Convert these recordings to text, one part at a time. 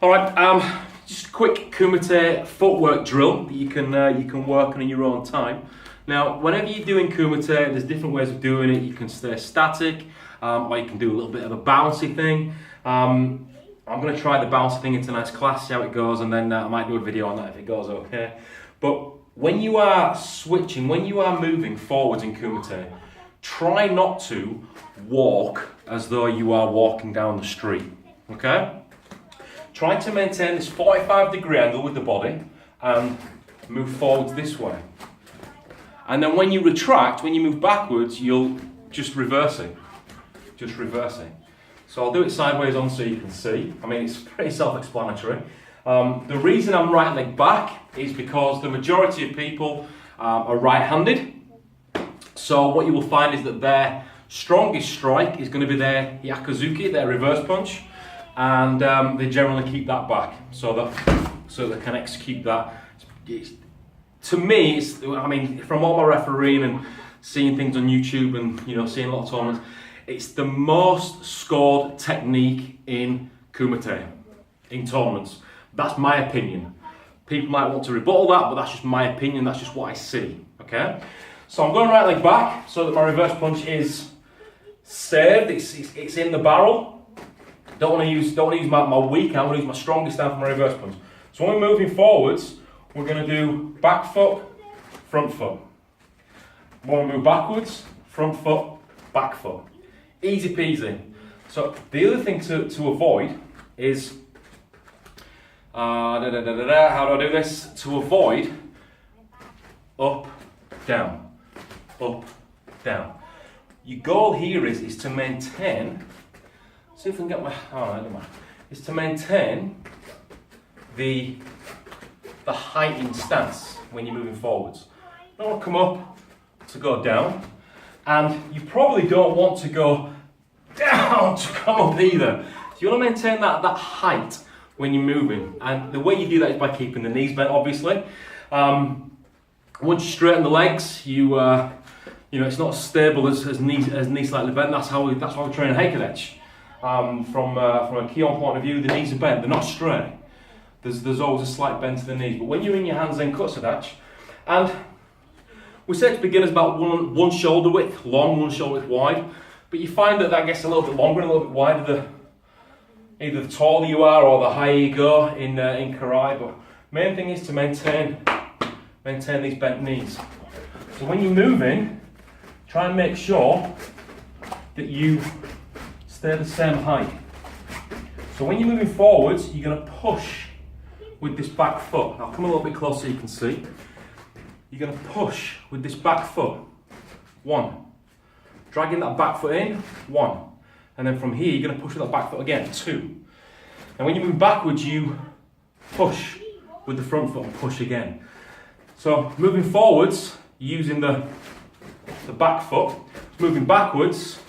All right, just a quick Kumite footwork drill that you can work on in your own time. Now, whenever you're doing Kumite, there's different ways of doing it. You can stay static, or you can do a little bit of a bouncy thing. I'm going to try the bouncy thing in tonight's class, see how it goes, and then I might do a video on that if it goes okay. But when you are switching, when you are moving forwards in Kumite, try not to walk as though you are walking down the street, okay? Try to maintain this 45-degree angle with the body and move forwards this way. And then when you retract, when you move backwards, you'll just reverse it. Just reverse it. So I'll do it sideways on so you can see. I mean, it's pretty self-explanatory. The reason I'm right leg back is because the majority of people are right-handed. So what you will find is that their strongest strike is going to be their yakuzuki, their reverse punch. And they generally keep that back so they can execute that. To me, I mean, from all my refereeing and seeing things on YouTube and seeing a lot of tournaments, it's the most scored technique in Kumite, in tournaments. That's my opinion. People might want to rebuttal that, but that's just my opinion. That's just what I see. Okay. So I'm going right leg back so that my reverse punch is saved. It's in the barrel. Don't want to use my weak hand. I want to use my strongest hand for my reverse punch. So when we're moving forwards, we're going to do back foot, front foot. When we move backwards, front foot, back foot. Easy peasy. So the other thing to avoid is, how do I do this? To avoid up, down, up, down. Your goal here is to maintain. See if we can get my, is to maintain the heightened stance when you're moving forwards. You don't want to come up to go down, and you probably don't want to go down to come up either. So you want to maintain that height when you're moving, and the way you do that is by keeping the knees bent, obviously. Once you straighten the legs, it's not as stable as knees slightly bent. That's how we train in Heikadech. From a Kion point of view, the knees are bent, they're not straight. There's always a slight bend to the knees. But when you're in your hands in Kutsadach, and we say to beginners about one shoulder width long, one shoulder width wide, but you find that gets a little bit longer and a little bit wider either the taller you are or the higher you go in Karai. But main thing is to maintain these bent knees. So when you're moving, try and make sure that you stay the same height. So when you're moving forwards, you're going to push with this back foot. I'll come a little bit closer so you can see. You're going to push with this back foot. 1. Dragging that back foot in. 1. And then from here, you're going to push with that back foot again. 2. And when you move backwards, you push with the front foot and push again. So moving forwards, using the back foot. Moving backwards,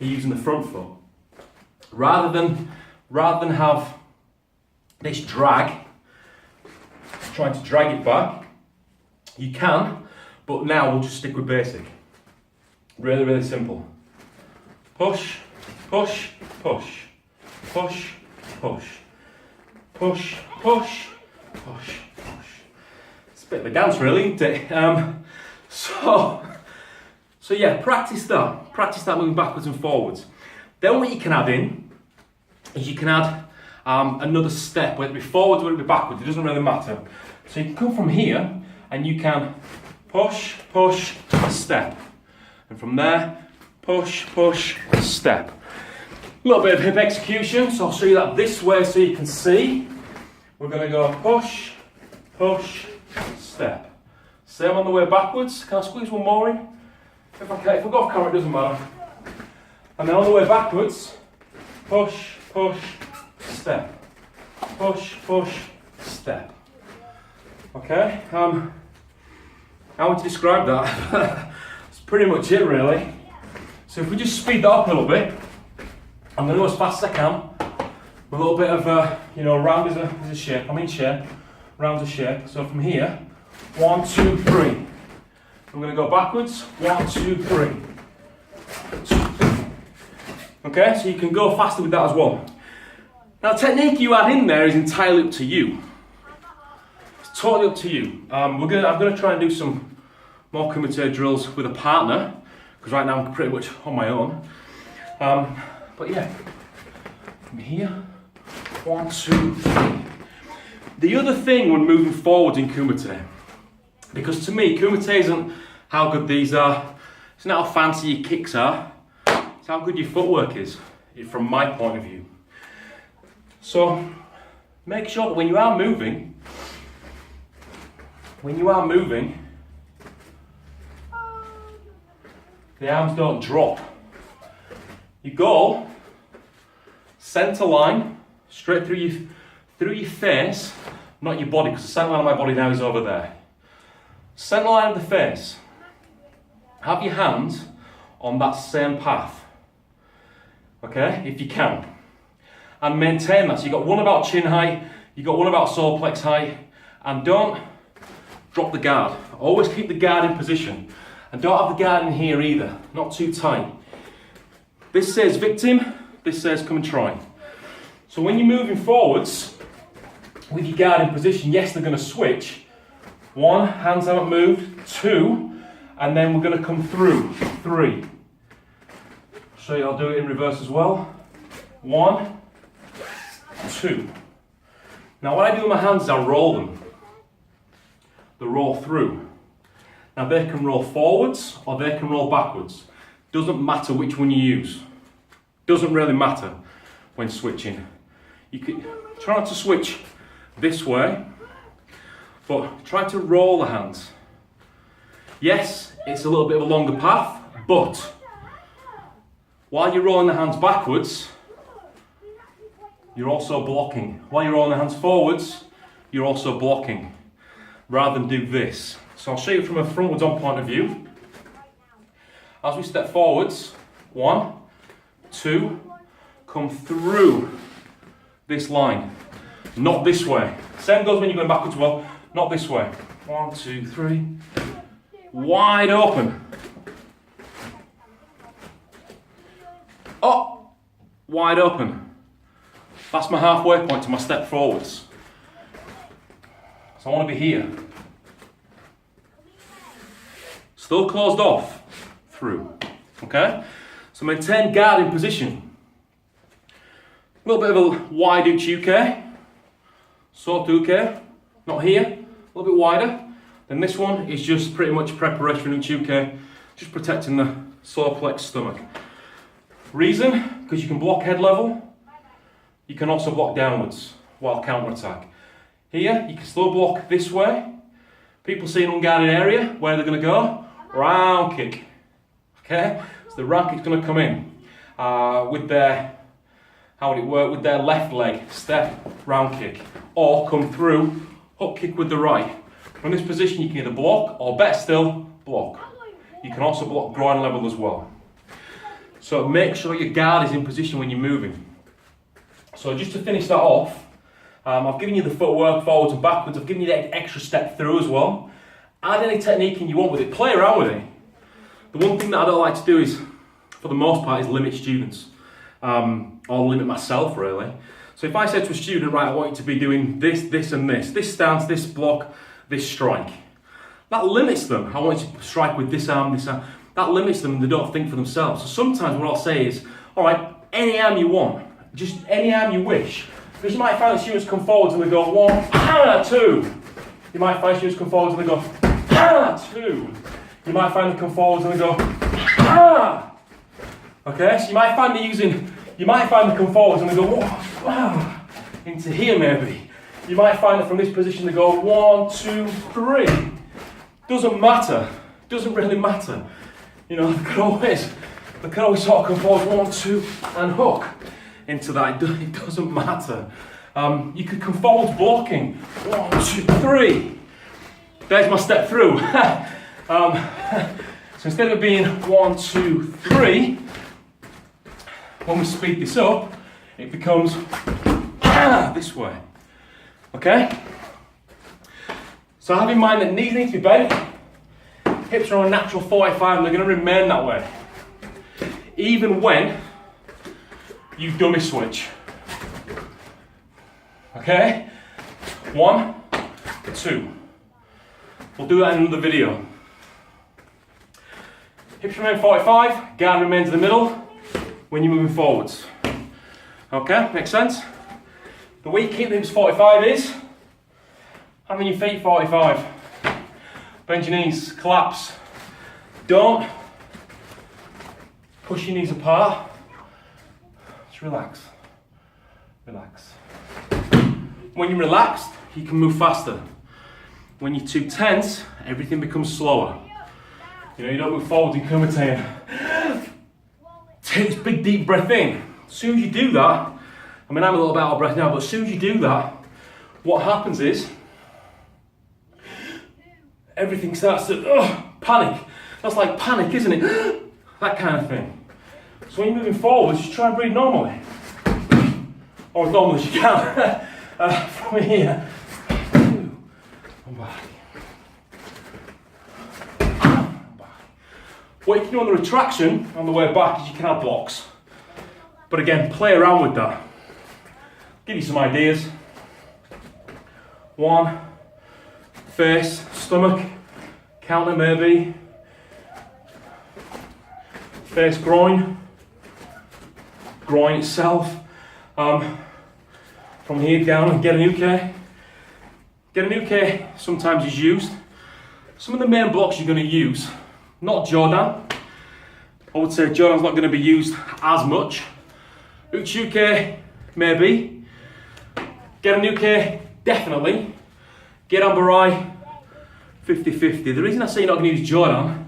you're using the front foot. Rather than have this drag, trying to drag it back, you can, but now we'll just stick with basic. Really, really simple. Push, push, push, push, push, push, push, push, push. It's a bit of a dance, really, isn't it? So yeah, practice that moving backwards and forwards. Then what you can add in is you can add another step, whether it be forwards or whether it be backwards, it doesn't really matter. So you can come from here and you can push, push, step. And from there, push, push, step. A little bit of hip execution, so I'll show you that this way so you can see. We're going to go push, push, step. Same on the way backwards. Can I squeeze one more in? If I go off camera, it doesn't matter. And then on the way backwards, push, push, step. Push, push, step. Okay? How would you describe that? That's pretty much it, really. So if we just speed that up a little bit, I'm going to go as fast as I can. With a little bit of, round is a shape. I'm in shape. Round's a shape. So from here, 1, 2, 3. I'm going to go backwards. 1, 2, 3. Okay, so you can go faster with that as well. Now, the technique you add in there is entirely up to you. It's totally up to you. I'm gonna try and do some more Kumite drills with a partner, because right now I'm pretty much on my own. But yeah, from here, 1, 2, 3. The other thing when moving forward in Kumite, because to me, Kumite isn't how good these are, it's not how fancy your kicks are, it's how good your footwork is, from my point of view. So, make sure that when you are moving, the arms don't drop. You go center line, straight through your face, not your body, because the center line of my body now is over there. Center line of the face. Have your hands on that same path. Okay, if you can. And maintain that. So you've got one about chin height, you've got one about solar plex height, and don't drop the guard. Always keep the guard in position. And don't have the guard in here either, not too tight. This says victim, this says come and try. So when you're moving forwards, with your guard in position, yes, they're going to switch. 1, hands haven't moved. 2, and then we're going to come through. 3. I'll show you, I'll do it in reverse as well. 1, 2. Now what I do with my hands is I roll them. They roll through. Now they can roll forwards or they can roll backwards. Doesn't matter which one you use. Doesn't really matter when switching. You can try not to switch this way, but try to roll the hands. Yes, it's a little bit of a longer path, but while you're rolling the hands backwards, you're also blocking. While you're rolling the hands forwards, you're also blocking, rather than do this. So I'll show you from a frontwards on point of view. As we step forwards, 1, 2, come through this line. Not this way. Same goes when you're going backwards as well. Not this way. 1, 2, 3. Wide open. Oh, wide open. That's my halfway point to my step forwards. So I want to be here. Still closed off. Through. Okay? So maintain guard in position. A little bit of a wide uke. Soft uke. Not here. A little bit wider. Then this one is just pretty much preparation for uke. Just protecting the solar plex stomach. Reason? Because you can block head level. You can also block downwards while counter attack. Here, you can still block this way. People see an unguarded area, where they're going to go? Round kick. Okay? So the round kick's going to come in with their, how would it work? With their left leg, step, round kick. Or come through, hook kick with the right. From this position, you can either block, or better still, block. You can also block groin level as well. So make sure your guard is in position when you're moving. So just to finish that off, I've given you the footwork forwards and backwards. I've given you that extra step through as well. Add any technique you want with it. Play around with it. The one thing that I don't like to do is, for the most part, is limit students. Or limit myself, really. So if I said to a student, right, I want you to be doing this, this and this stance, this block, this strike. That limits them. I want you to strike with this arm, this arm. That limits them and they don't think for themselves. So sometimes what I'll say is, all right, any arm you want. Just any arm you wish. Because you might find that students come forwards and they go 1, 2. You might find students come forwards and they go 2. You might find them come forwards and they go Okay, so you might find them come forwards and they go into here maybe. You might find that from this position they go 1, 2, 3. Doesn't matter. Doesn't really matter. You know, they could always sort of come forward 1, 2 and hook into that. It doesn't matter. You could come forwards blocking 1, 2, 3. There's my step through. So instead of it being 1, 2, 3, when we speed this up, it becomes this way. Okay? So have in mind that knees need to be bent, hips are on a natural 45 and they're going to remain that way. Even when you dummy switch. Okay? 1, 2. We'll do that in another video. Hips remain 45, guard remains in the middle when you're moving forwards. Okay, makes sense? The way you keep the hips 45 is having your feet 45. Bend your knees, collapse. Don't push your knees apart. Just relax. Relax. When you're relaxed, you can move faster. When you're too tense, everything becomes slower. You know, you don't move forward in Kumite. Take this big deep breath in. As soon as you do that, I mean, I'm a little bit out of breath now, but as soon as you do that, what happens is everything starts to panic. That's like panic, isn't it? That kind of thing. So when you're moving forwards, just try and breathe normally. Or as normal as you can. From here. And back. What you can do on the retraction, on the way back, is you can add blocks. But again, play around with that. Give you some ideas. 1, face, stomach, counter maybe. Face, groin. Groin itself. From here down and get an uke. Get an uke sometimes is used. Some of the main blocks you're going to use, not Jordan. I would say Jordan's not going to be used as much. Uke, maybe. Get an uke, definitely. Get Ambarai, 50-50. The reason I say you're not going to use Jordan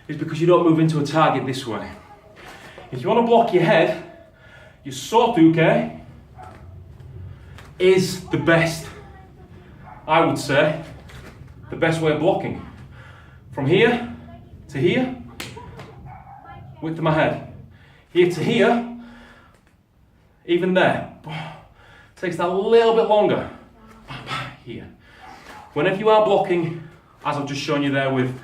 is because you don't move into a target this way. If you want to block your head, your Sotuke is the best, I would say, the best way of blocking. From here to here, width of my head. Here to here, even there. Takes that a little bit longer. Here. Whenever you are blocking, as I've just shown you there with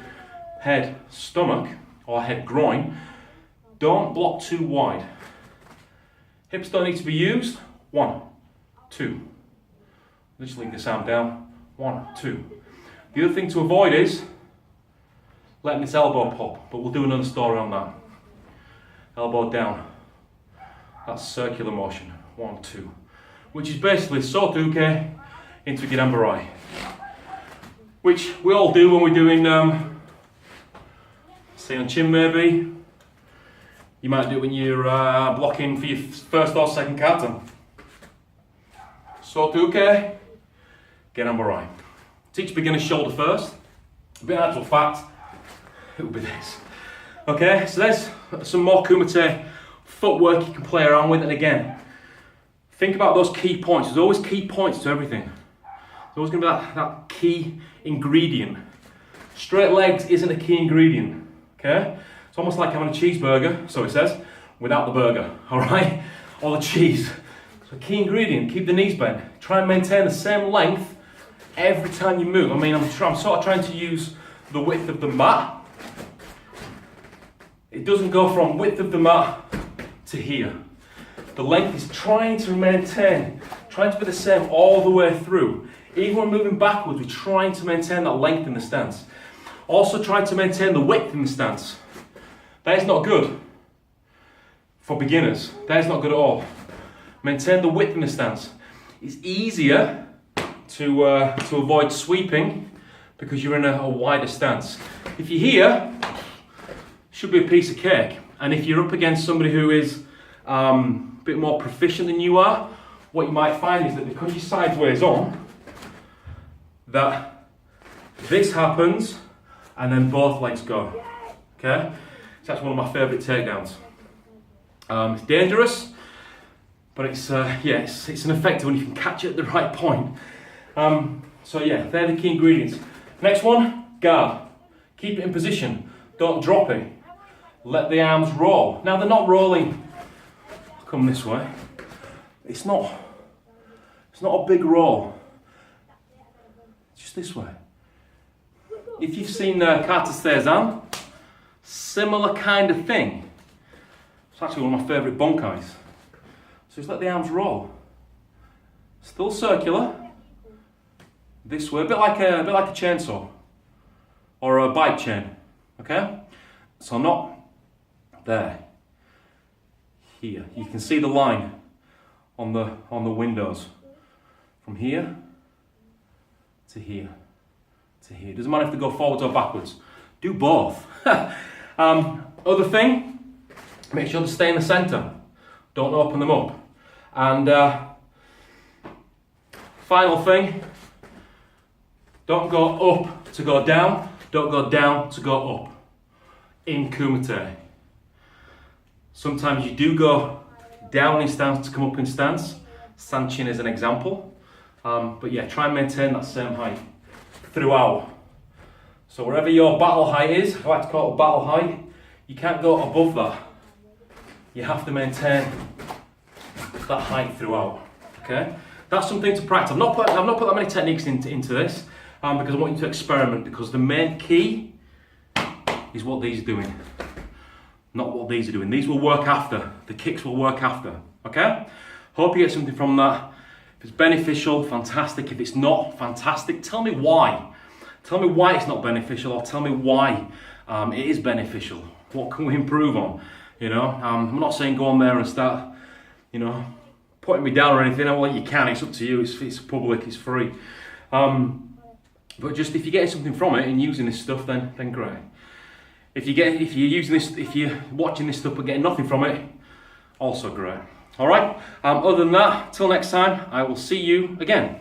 head, stomach, or head, groin, don't block too wide. Hips don't need to be used. 1, 2. Just leave this arm down. 1, 2. The other thing to avoid is letting this elbow pop, but we'll do another story on that. Elbow down. That's circular motion. 1, 2. Which is basically Sotuke into Girambarai. Which we all do when we're doing, say on chin maybe. You might do it when you're blocking for your first or second kata. Sotuke, Girambarai. Teach beginners shoulder first. But in actual fact, it will be this. Okay, so there's some more Kumite footwork you can play around with. And again, think about those key points. There's always key points to everything. There's always going to be that key ingredient. Straight legs isn't a key ingredient. Okay? It's almost like having a cheeseburger, so it says, without the burger. Alright? Or the cheese. So key ingredient, keep the knees bent. Try and maintain the same length every time you move. I mean, I'm sort of trying to use the width of the mat. It doesn't go from width of the mat to here. The length is trying to maintain, trying to be the same all the way through. Even when moving backwards, we're trying to maintain that length in the stance. Also try to maintain the width in the stance. That is not good for beginners. That is not good at all. Maintain the width in the stance. It's easier to avoid sweeping because you're in a wider stance. If you're here, should be a piece of cake. And if you're up against somebody who is a bit more proficient than you are, what you might find is that because you're sideways on, that this happens and then both legs go. Okay? So that's one of my favourite takedowns. It's dangerous, but it's an effective when you can catch it at the right point. So yeah, they're the key ingredients. Next one, guard. Keep it in position. Don't drop it. Let the arms roll. Now they're not rolling. Come this way. It's not a big roll. It's just this way. If you've seen Kata Stairs-an, similar kind of thing. It's actually one of my favourite bunkais. So just let the arms roll. Still circular. This way, a bit like a chainsaw or a bike chain. Okay? So not there. Here. You can see the line on the windows. From here to here to here. Doesn't matter if they go forwards or backwards. Do both. Other thing, make sure to stay in the centre. Don't open them up. And final thing, don't go up to go down. Don't go down to go up. In Kumite. Sometimes you do go down in stance to come up in stance. Sanchin is an example. But yeah, try and maintain that same height throughout. So wherever your battle height is, I like to call it battle height, you can't go above that. You have to maintain that height throughout. Okay? That's something to practice. I've not put that many techniques into this because I want you to experiment, because the main key is what these are doing, not what these are doing. These will work after. The kicks will work after. Okay? Hope you get something from that. If it's beneficial, fantastic. If it's not, fantastic. Tell me why. Tell me why it's not beneficial, or tell me why it is beneficial. What can we improve on? You know, I'm not saying go on there and start, you know, putting me down or anything. Well, you can. It's up to you. It's public. It's free. But just if you're getting something from it and using this stuff, then great. If you're watching this stuff but getting nothing from it, also great. All right. Other than that, till next time, I will see you again.